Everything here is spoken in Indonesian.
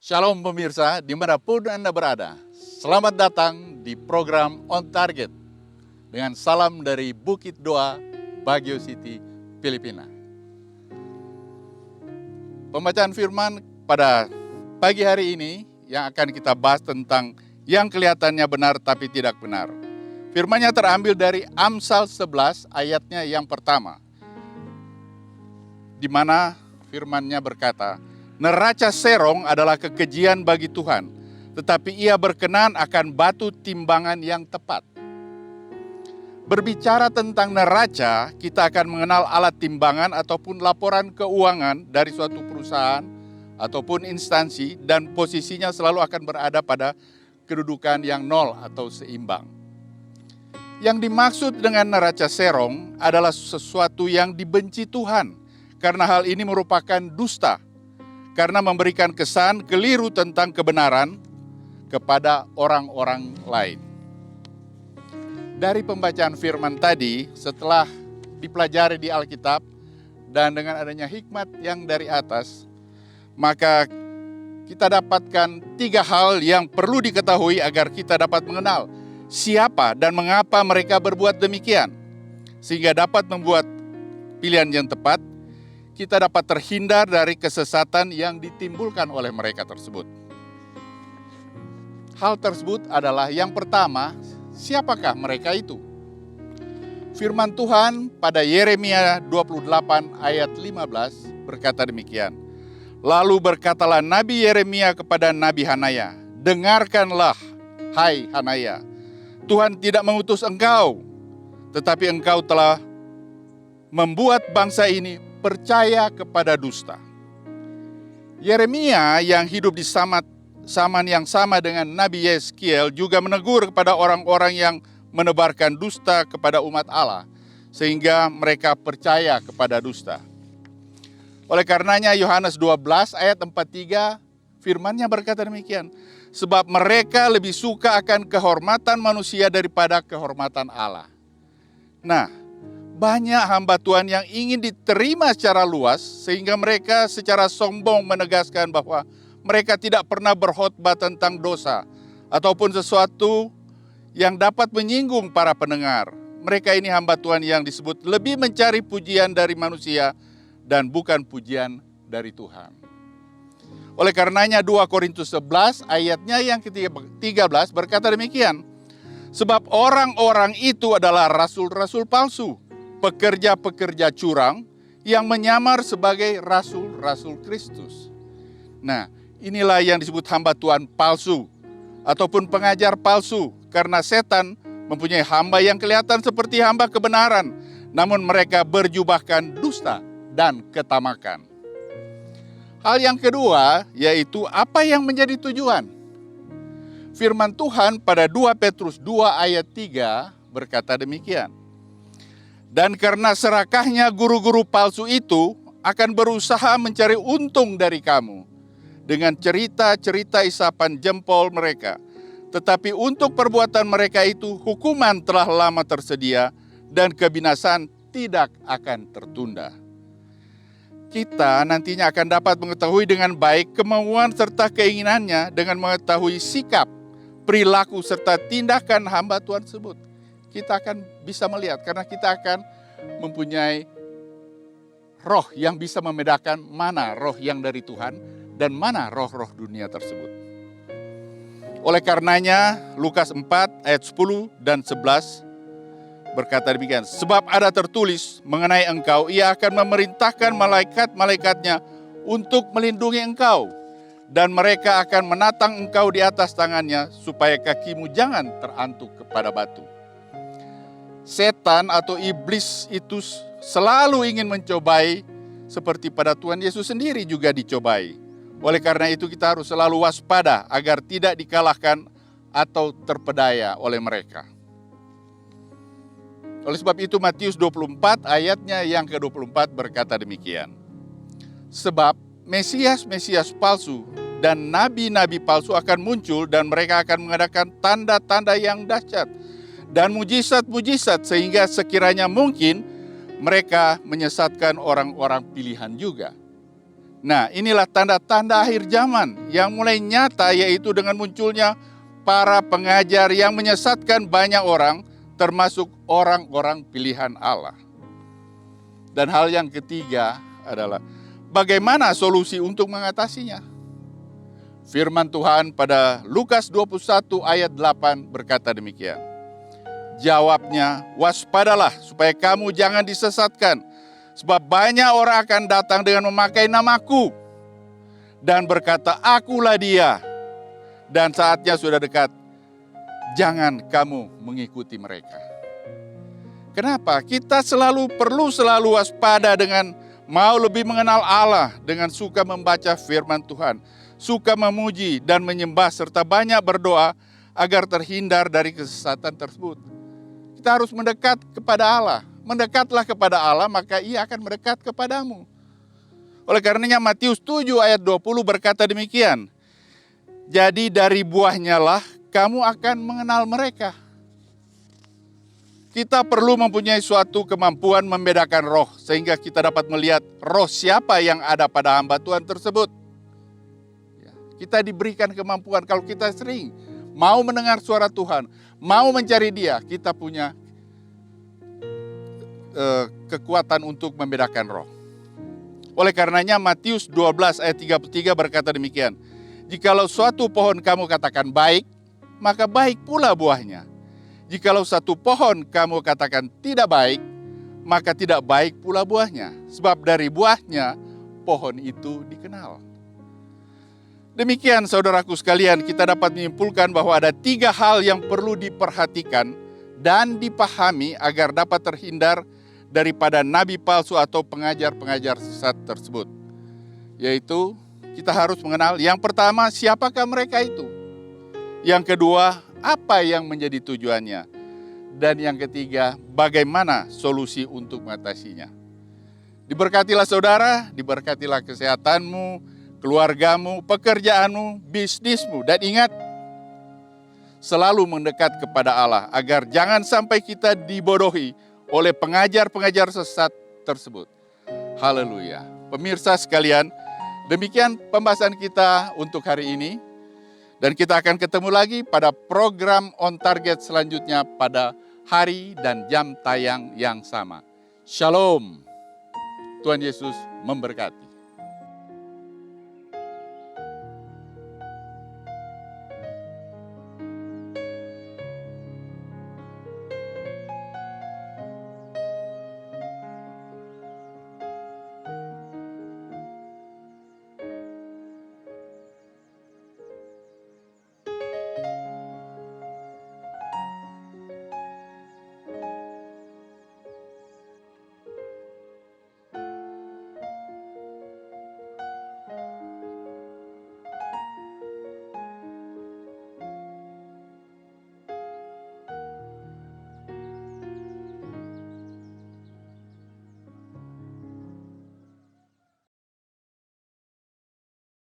Shalom pemirsa, dimanapun Anda berada. Selamat datang di program On Target dengan salam dari Bukit Doa, Baguio City, Filipina. Pembacaan firman pada pagi hari ini yang akan kita bahas tentang yang kelihatannya benar tapi tidak benar. Firman-Nya terambil dari Amsal 11 ayatnya yang pertama, di mana firman-Nya berkata, "Neraca serong adalah kekejian bagi Tuhan, tetapi Ia berkenan akan batu timbangan yang tepat." Berbicara tentang neraca, kita akan mengenal alat timbangan ataupun laporan keuangan dari suatu perusahaan ataupun instansi, dan posisinya selalu akan berada pada kedudukan yang nol atau seimbang. Yang dimaksud dengan neraca serong adalah sesuatu yang dibenci Tuhan, karena hal ini merupakan dusta, karena memberikan kesan keliru tentang kebenaran kepada orang-orang lain. Dari pembacaan firman tadi, setelah dipelajari di Alkitab dan dengan adanya hikmat yang dari atas, maka kita dapatkan 3 hal yang perlu diketahui agar kita dapat mengenal siapa dan mengapa mereka berbuat demikian, sehingga dapat membuat pilihan yang tepat. Kita dapat terhindar dari kesesatan yang ditimbulkan oleh mereka tersebut. Hal tersebut adalah yang pertama, siapakah mereka itu? Firman Tuhan pada Yeremia 28 ayat 15 berkata demikian. "Lalu berkatalah Nabi Yeremia kepada Nabi Hanaya, 'Dengarkanlah, hai Hanaya, Tuhan tidak mengutus engkau, tetapi engkau telah membuat bangsa ini percaya kepada dusta.'" Yeremia yang hidup di zaman yang sama dengan Nabi Yeskiel juga menegur kepada orang-orang yang menebarkan dusta kepada umat Allah, sehingga mereka percaya kepada dusta. Oleh karenanya Yohanes 12 ayat 43 firman-Nya berkata demikian, "Sebab mereka lebih suka akan kehormatan manusia daripada kehormatan Allah." Nah, banyak hamba Tuhan yang ingin diterima secara luas, sehingga mereka secara sombong menegaskan bahwa mereka tidak pernah berkhotbah tentang dosa ataupun sesuatu yang dapat menyinggung para pendengar. Mereka ini hamba Tuhan yang disebut lebih mencari pujian dari manusia dan bukan pujian dari Tuhan. Oleh karenanya 2 Korintus 11 ayatnya yang ke-13 berkata demikian, "Sebab orang-orang itu adalah rasul-rasul palsu, pekerja-pekerja curang yang menyamar sebagai rasul-rasul Kristus." Nah, inilah yang disebut hamba Tuhan palsu ataupun pengajar palsu, karena setan mempunyai hamba yang kelihatan seperti hamba kebenaran, namun mereka berjubahkan dusta dan ketamakan. Hal yang kedua yaitu apa yang menjadi tujuan. Firman Tuhan pada 2 Petrus 2 ayat 3 berkata demikian, "Dan karena serakahnya guru-guru palsu itu akan berusaha mencari untung dari kamu dengan cerita-cerita isapan jempol mereka. Tetapi untuk perbuatan mereka itu hukuman telah lama tersedia dan kebinasaan tidak akan tertunda." Kita nantinya akan dapat mengetahui dengan baik kemauan serta keinginannya dengan mengetahui sikap, perilaku serta tindakan hamba Tuhan tersebut. Kita akan bisa melihat karena kita akan mempunyai roh yang bisa membedakan mana roh yang dari Tuhan dan mana roh-roh dunia tersebut. Oleh karenanya Lukas 4 ayat 10 dan 11 berkata demikian, "Sebab ada tertulis mengenai engkau, Ia akan memerintahkan malaikat-malaikatnya untuk melindungi engkau, dan mereka akan menatang engkau di atas tangannya supaya kakimu jangan terantuk kepada batu." Setan atau iblis itu selalu ingin mencobai, seperti pada Tuhan Yesus sendiri juga dicobai. Oleh karena itu kita harus selalu waspada agar tidak dikalahkan atau terpedaya oleh mereka. Oleh sebab itu Matius 24 ayatnya yang ke-24 berkata demikian, "Sebab Mesias-Mesias palsu dan nabi-nabi palsu akan muncul, dan mereka akan mengadakan tanda-tanda yang dahsyat dan mujizat-mujizat, sehingga sekiranya mungkin mereka menyesatkan orang-orang pilihan juga." Nah, inilah tanda-tanda akhir zaman yang mulai nyata, yaitu dengan munculnya para pengajar yang menyesatkan banyak orang, termasuk orang-orang pilihan Allah. Dan hal yang ketiga adalah bagaimana solusi untuk mengatasinya. Firman Tuhan pada Lukas 21 ayat 8 berkata demikian. Jawabnya, waspadalah supaya kamu jangan disesatkan. Sebab banyak orang akan datang dengan memakai namaku dan berkata, akulah dia. Dan saatnya sudah dekat, jangan kamu mengikuti mereka. Kenapa? Kita perlu selalu waspada dengan mau lebih mengenal Allah, dengan suka membaca firman Tuhan, suka memuji dan menyembah, serta banyak berdoa agar terhindar dari kesesatan tersebut. Kita harus mendekat kepada Allah. Mendekatlah kepada Allah, maka Ia akan mendekat kepadamu. Oleh karenanya Matius 7 ayat 20 berkata demikian. Jadi dari buahnya lah kamu akan mengenal mereka. Kita perlu mempunyai suatu kemampuan membedakan roh, sehingga kita dapat melihat roh siapa yang ada pada hamba Tuhan tersebut. Kita diberikan kemampuan, kalau kita sering mau mendengar suara Tuhan, mau mencari Dia, kita punya kekuatan untuk membedakan roh. Oleh karenanya Matius 12 ayat 33 berkata demikian. Jikalau suatu pohon kamu katakan baik, maka baik pula buahnya. Jikalau satu pohon kamu katakan tidak baik, maka tidak baik pula buahnya. Sebab dari buahnya pohon itu dikenal. Demikian saudaraku sekalian, kita dapat menyimpulkan bahwa ada 3 hal yang perlu diperhatikan dan dipahami agar dapat terhindar daripada nabi palsu atau pengajar-pengajar sesat tersebut. Yaitu kita harus mengenal yang pertama, siapakah mereka itu? Yang kedua, apa yang menjadi tujuannya? Dan yang ketiga, bagaimana solusi untuk mengatasinya? Diberkatilah saudara, diberkatilah kesehatanmu, keluargamu, pekerjaanmu, bisnismu. Dan ingat, selalu mendekat kepada Allah agar jangan sampai kita dibodohi oleh pengajar-pengajar sesat tersebut. Haleluya. Pemirsa sekalian, demikian pembahasan kita untuk hari ini. Dan kita akan ketemu lagi pada program On Target selanjutnya pada hari dan jam tayang yang sama. Shalom. Tuhan Yesus memberkati.